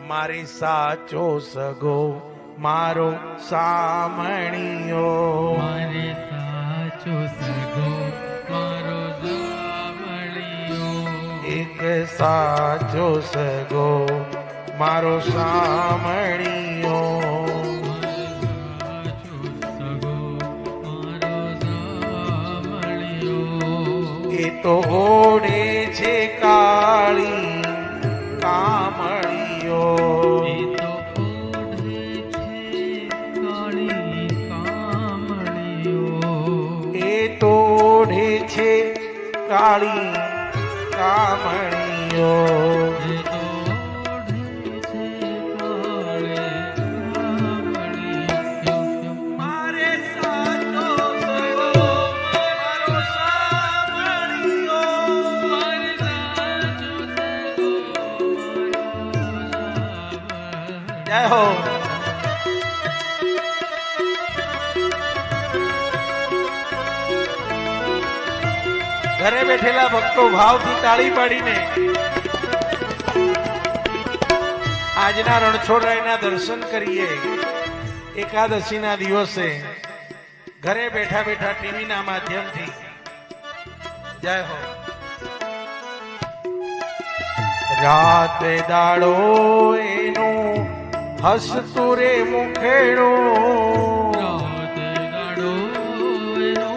મારી સાચો સગો મારો સામણિયો, મારે સાચો સગો મારો સામણિયો, એક સાચો સગો મારો સામણિયો, એ તો ઓઢે છે કાળી કામળિયો, એ તો ઓઢે છે કાળી કામળિયો, એ તો ઓઢે છે કાળી કામળિયો, એ તો ઓઢે છે કાળી કામળિયો. મારે સાચો સગો મારો સામણિયો, મારે સાચો સગો મારો સામણિયો. જય હો. ઘરે બેઠેલા ભક્તો ભાવથી તાળી પાડીને આજના રણછોડરાયના દર્શન કરીએ. એકાદશીના દિવસે ઘરે બેઠા બેઠા ટીવીના માધ્યમથી. જય હો. રાત દાડો એનું હસતું રે મુખેડું, રાત દાડો એનો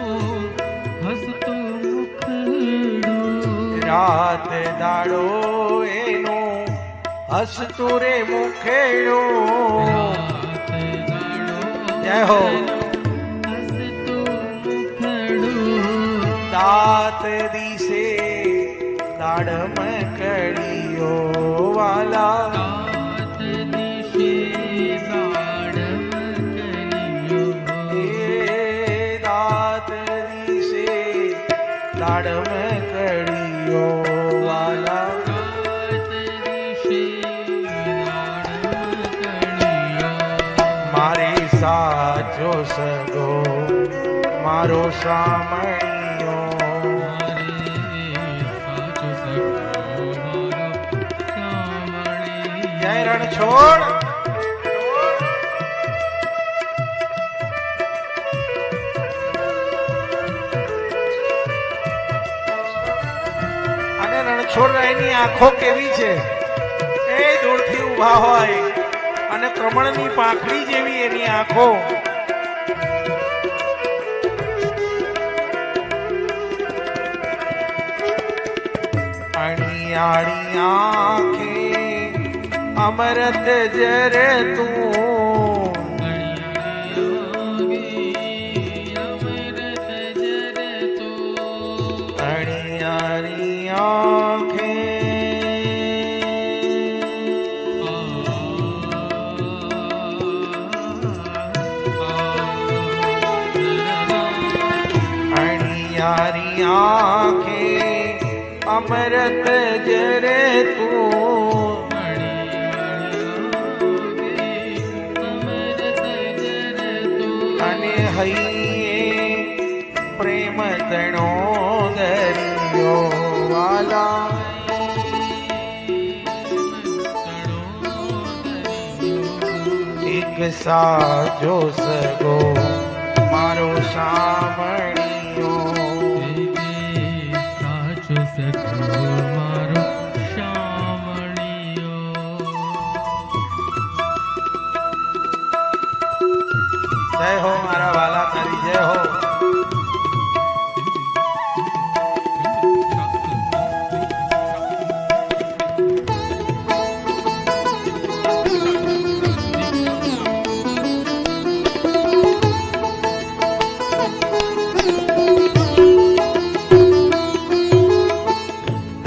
હસતો મુખડું, રાત દાડો એનું હસતું રે મુખેડું. રાત દાડો જય હો. હસતો મુખડું, દાત દિશે દાડમ કડીઓ વાલા, રાત દિશે દાડમ કર્યો, એ દાત દિશે દાડમ કડીઓ વાલા, રાત દિશે દાડમ કર્યો. મારે સાચો સગો મારો સામણિયો, જય રણછોડ. અને રણછોડરાયની આંખો કેવી છે, એ દૂરથી ઊભા હોય અને કમળની પાંખડી જેવી એની આંખો. અણિયાળી આંખે અમરત જરે તું, અણિયાળી આંખે અણિયાળી આંખે અમરત જરે તું, અને હૈયે પ્રેમ તણો દરિયો વાલા, એક સાજો સગો મારો સામણિયો, સાચો સગો મારો શામળિયો. જય હો મારા વાલા તારી જય હો.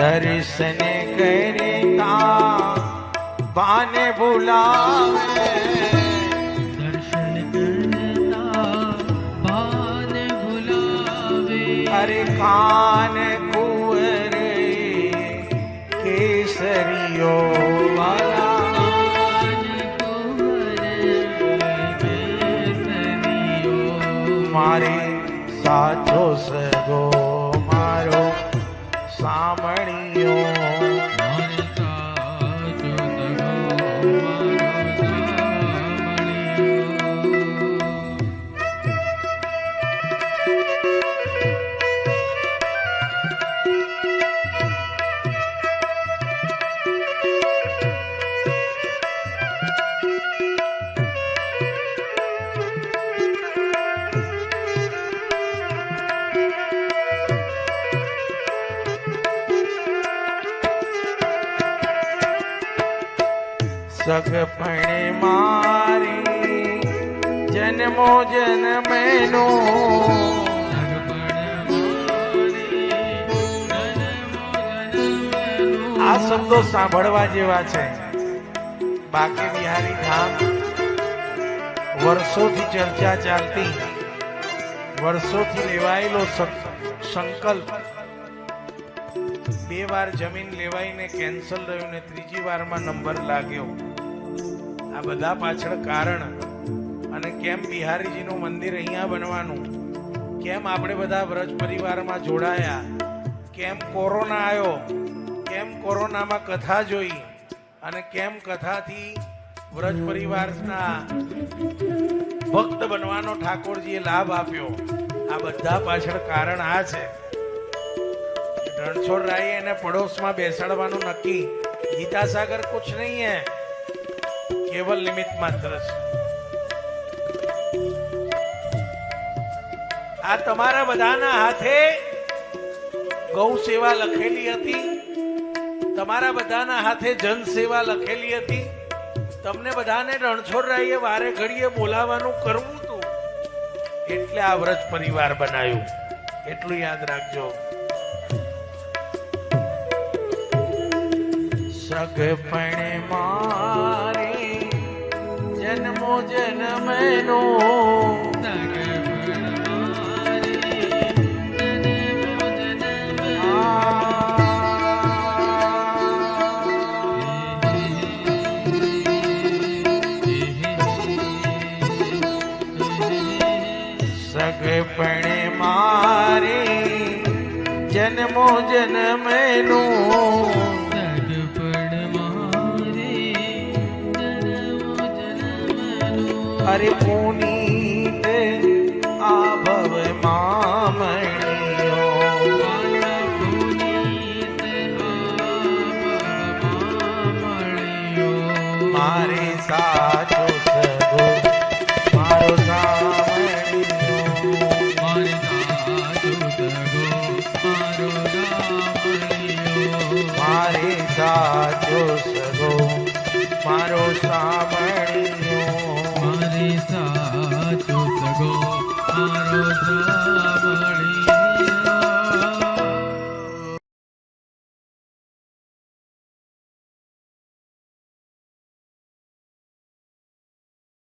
દર્શન કરતા બાને ભૂલાવે, દર્શન કરતા બાને ભુલાવે, અરે કાન કુંવર કેસરીઓ વાલા, મારે સાચો સગો મારો સામણિયો, મારે સાચો સગો સગપણે મારી જન્મો જન્મેનો આ શબ્દો સાંભળવા જેવા છે. બાકે બિહારી ધામ વર્ષોથી ચર્ચા ચાલતી, વર્ષોથી લેવાયેલો સંકલ્પ 2 વાર જમીન લેવાઈને કેન્સલ રહ્યું ને 3જી વારમાં નંબર લાગ્યો. આ બધા પાછળ કારણ અને કેમ બિહારીજીનું મંદિર અહીંયા બનવાનું, કેમ આપણે બધા વ્રજ પરિવારમાં જોડાયા, કેમ કોરોના આવ્યો, કેમ કોરોનામાં કથા જોઈ અને કેમ કથાથી વ્રજ પરિવારના ભક્ત બનવાનો ઠાકોરજીએ લાભ આપ્યો. આ બધા પાછળ કારણ આ છે. રણછોડ રાય એને પડોશમાં બેસાડવાનું નક્કી. ગીતાસાગર કુછ નહીં હે, કેવલ નિમિત્ત માત્ર છે. આ તમારા બધાના હાથે ગૌ સેવા લખેલી હતી, તમારા બધાના હાથે જન સેવા લખેલી હતી. તમને બધાને રણછોડ રાયે વારે ઘડીએ બોલાવાનું કરવું હતું, એટલે આ વ્રજ પરિવાર બનાવ્યું. એટલું યાદ રાખજો. સગપણે મારે જન્મો જન્મનો સગપણે મારે જન્મો જન્મનો અરે પુનીત આ ભવ મામણીઓ મારે સાચો સગો મારો મારે સાચો સગો મારો સામણીઓ સાચો સગો મારો